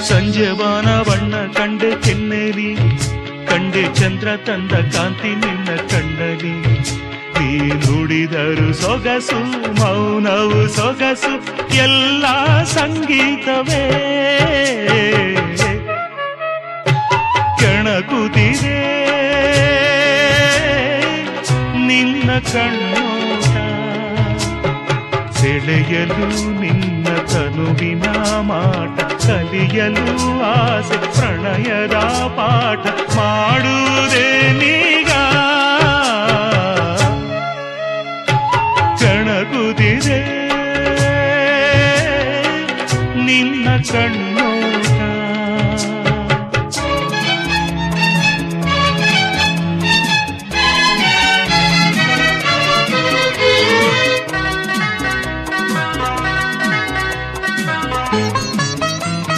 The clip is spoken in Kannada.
ಸಂಜೆವಾನ ಬಣ್ಣ ಕಂಡೆ ಕೆನ್ನೆಲಿ, ಕಂಡೆ ಚಂದ್ರ ತಂದ ಕಾಂತಿ ನಿನ್ನ ಕಣ್ಣಲಿ. ನೀ ನುಡಿದರು ಸೊಗಸು, ಮೌನವು ಸೊಗಸು, ಎಲ್ಲ ಸಂಗೀತವೇ. ಕೆಣಕುತ್ತಿದೆ ನಿನ್ನ ಕಣ್ಣೋಟ, ಸೆಳೆಯಲು ನಿನ್ನ ತನುವಿನ ಮಾಟ, ಕಲಿಯಲು ಆಸೆ ಪ್ರಣಯದ ಪಾಠ ಮಾಡುವುದೇ ನೀಗ. ಕೆಣಕುತ್ತಿದೆ ನಿನ್ನ ಕಣ್ಣೋಟ.